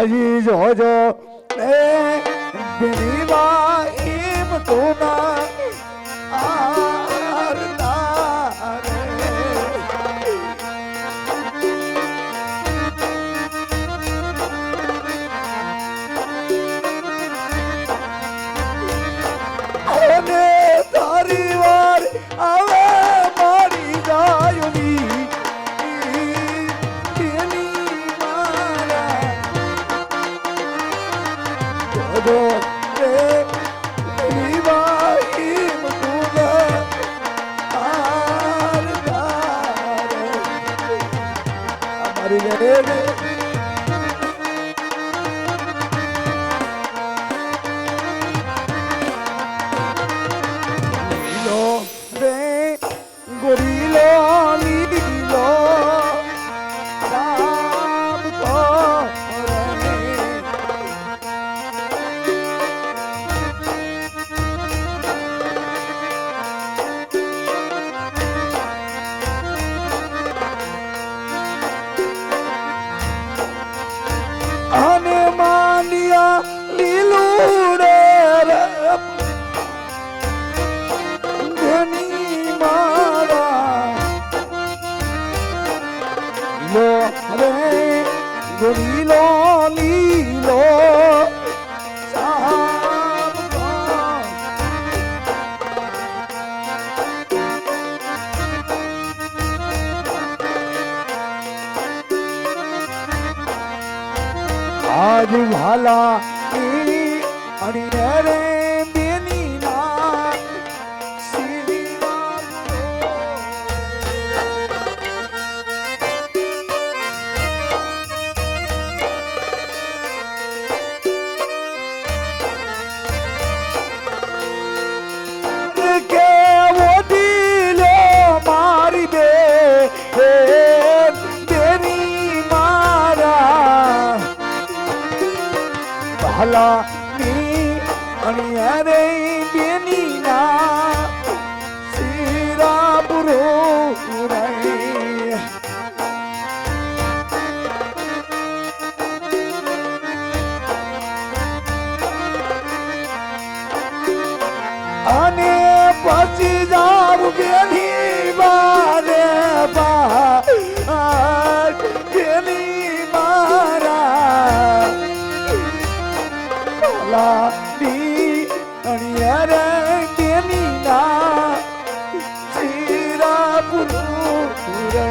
હજી જોજો એ બેનીમાં એમ તો ના આરતા રે. અને તારી વાર આવે મારી ગાયોની તેની મારા જોજો રે વિવાહિમ તુલા આરતા રે. અમારી રે ગોરીલો લીલો રામ તો અને માનિયા લીલું રે ધની મારા લો રે ગોરીલો લીલો સાબ આજ ભાલા અણી રે બેની ના શ્રી રામ કે ઓઢીલો મારી બે બેની મારા ભલા ની અણિયારે બેની ના શિરા પુરો રે. અને પછી જાવ બેની બારે બા બેની મારા લાડી અણિયારે બેની ના શિરા પુરો રે.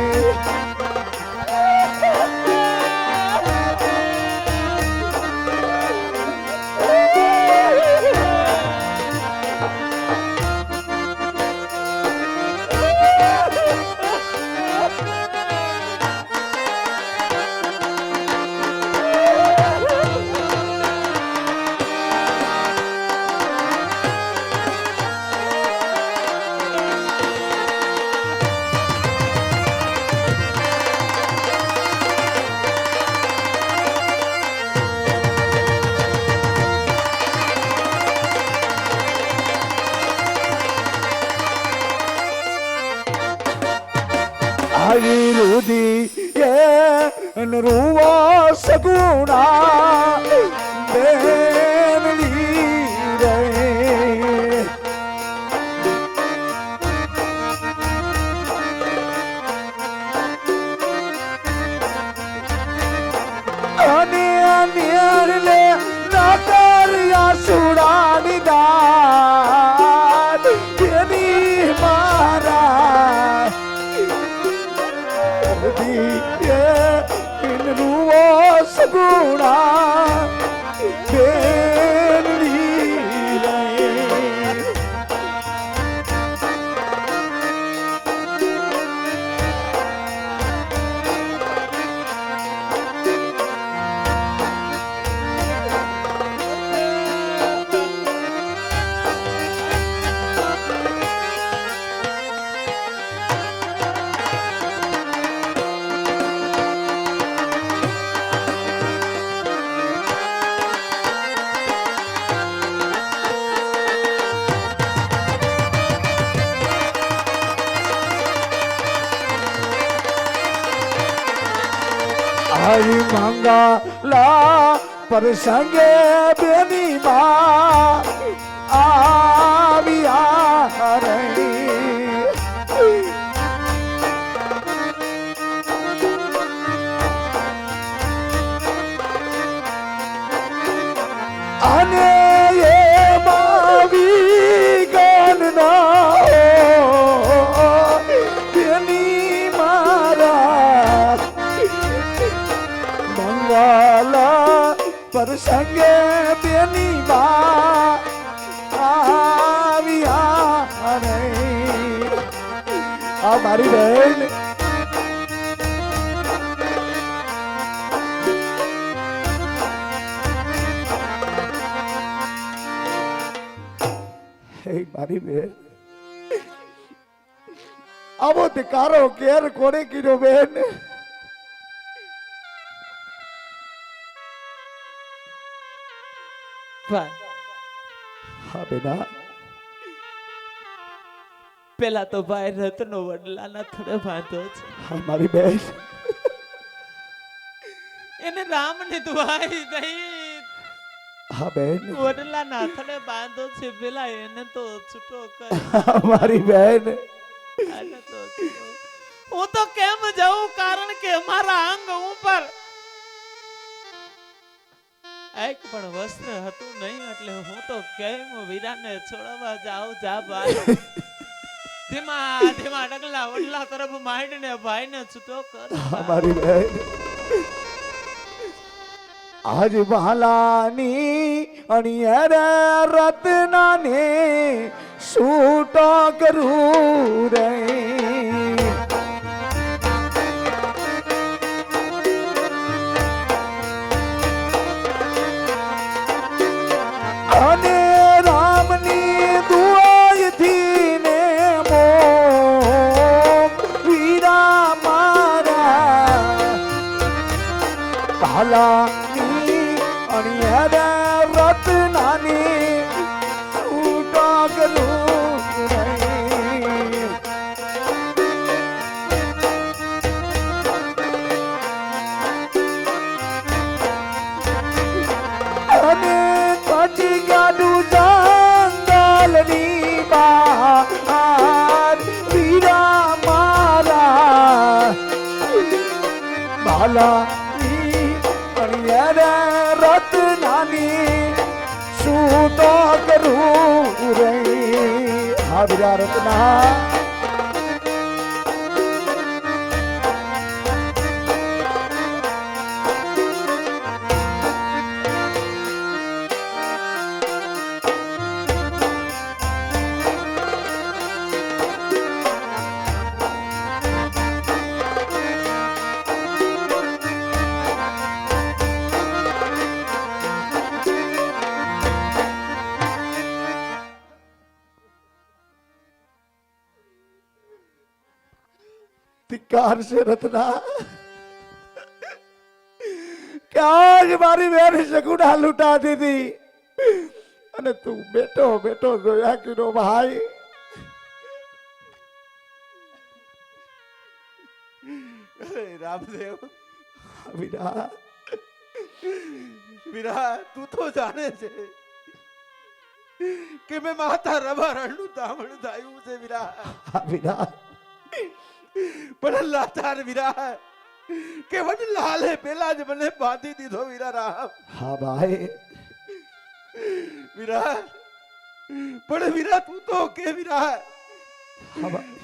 આવી રુદી એ રૂવા સગુણા બેનલી રે. અને નેરલે નાકરિયા સુડાની દાદ બેની મારા રૂવો સગુણા બેનલી રે. હરિ મંગલા પ્રસંગે બેની માં આવ્યા રહી અને એ માવી ગણના બેની મારા મંગલા પ્રસંગે બેની માં આવ્યા રહી આ મારી બહેન મારી બેન આવો ધિકારો કેર કોને કીધો બેન હા બેટા પેલા તો ભાઈ રત્નો વડલાના થડે બાંધો છે હા મારી બેન એને રામ ને દુહાઈ દઈ હા બેન વડલાના થડે બાંધો છે પેલા એને તો છૂટો કર મારી બેન આને તો છૂટો. હું તો કેમ જાઉં કારણ કે મારા અંગ ઉપર એક પણ વસ્ત્ર હતું નહીં એટલે હું તો કેમ વીરાને છોડવા જાઉં જા ભાઈ ધીમા ધીમા ડગલા વડલા તરફ માંડીને ભાઈને છૂટો કર મારી બેન આજ બહાલાની અણિયર રત્નાને છૂટો કરું રે અને રામની દુઆથી ને મો વીરા મારા ભાલાની અણિયર રત્નાની છૂટા કરું રે અને પછી ગાડું જંગલની બહાર વીરા મારા ભાલાની અણિયર રત્નાની છૂટો કરું રે હા વીરા રત્ના ધિક્કાર છે રત્ના કે આજ મારી બેન સગુણા લૂંટા દીધી અને તું બેઠો બેઠો જોયા કીધો ભાઈ રામદેવ વીરા વીરા તું તો જાણે છે કે મેં માતા રબારણનું દામણ ધાયું છે વીરા વીરા પણ લાચાર વીરા કે વડલાલે પેલા જ મને બાંધી દીધો વીરા રામ હા ભાઈ વીરા પણ વીરા તું તો કે વીરા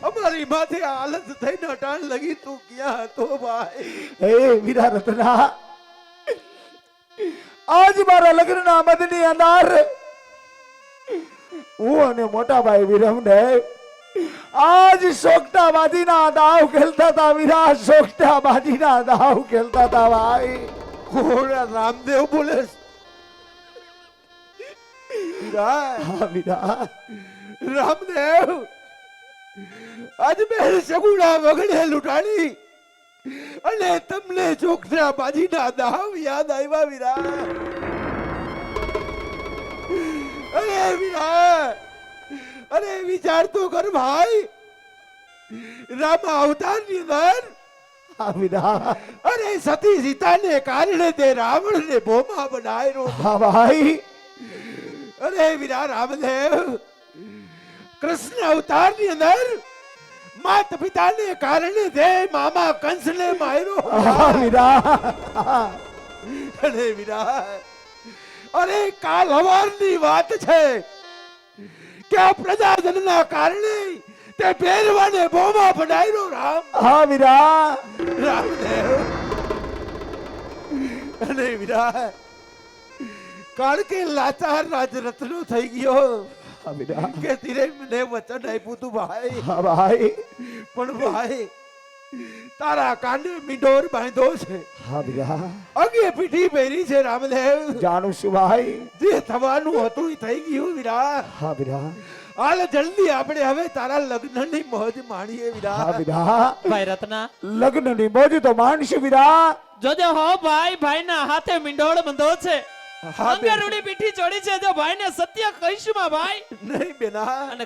અમારી માથે હાલત થઈને અટાણ લગી તું ક્યાં હતો ભાઈ હે વીરા રત્ના આજ મારા લગ્નના મદની અંદર હું અને મોટા ભાઈ વિરમને આજ સોગટા બાજીના દાવ ખેલતા હતા વીરા સોગટા બાજીના દાવ ખેલતા હતા ભાઈ કોણ રામદેવ બોલે વીરા હા વીરા રામદેવ આજ મેં સગુણા વગડે લૂંટાડી અને તમને ચોકઠા બાજીના દાવ યાદ આવ્યા વીરા અરે વીરા અરે વિચાર તો કર ભાઈ રામ અવતારની અંદર હા વીરા અરે સતી સીતાને કારણે તે રાવણને ભોમા બનાવ્યો. હા ભાઈ અરે વીરા રામદેવ કૃષ્ણ અવતારની અંદર માતા પિતાને કારણે તે મામા કંસને માર્યો. હા વીરા અરે વીરા અરે કાલ હવારની વાત છે કે આ પ્રજાજનના કારણે તે પહેરવાને ભોમા બનાવ્યો. રામ હા વીરા રામદેવ અને વીરા કારણ કે લાચાર રાજ રત્નો થઈ ગયો હા વીરા કે ધીરે મને વચન આપ્યું તું ભાઈ. હા ભાઈ પણ ભાઈ તારા કાંડે મીંઢોર બાંધ્યો છે, હા વીરા અગે પીઠી પહેરી છે. રામદેવ જાણું છું ભાઈ જે થવાનું હતું એ થઈ ગયું વીરા. હા વીરા હાલ જલ્દી આપણે હવે તારા લગ્નની મોજ માણીએ હા વીરા. વીરા ભાઈ રત્ના લગ્નની મોજ તો માણશું વીરા જોજો હો ભાઈ ભાઈના હાથે મીંડોળ બંધો છે, હા બેન. અંગરૂડી પીઠી ચોડી છે. જો ભાઈને સત્ય કહીશું માં ભાઈ નહીં બેના અને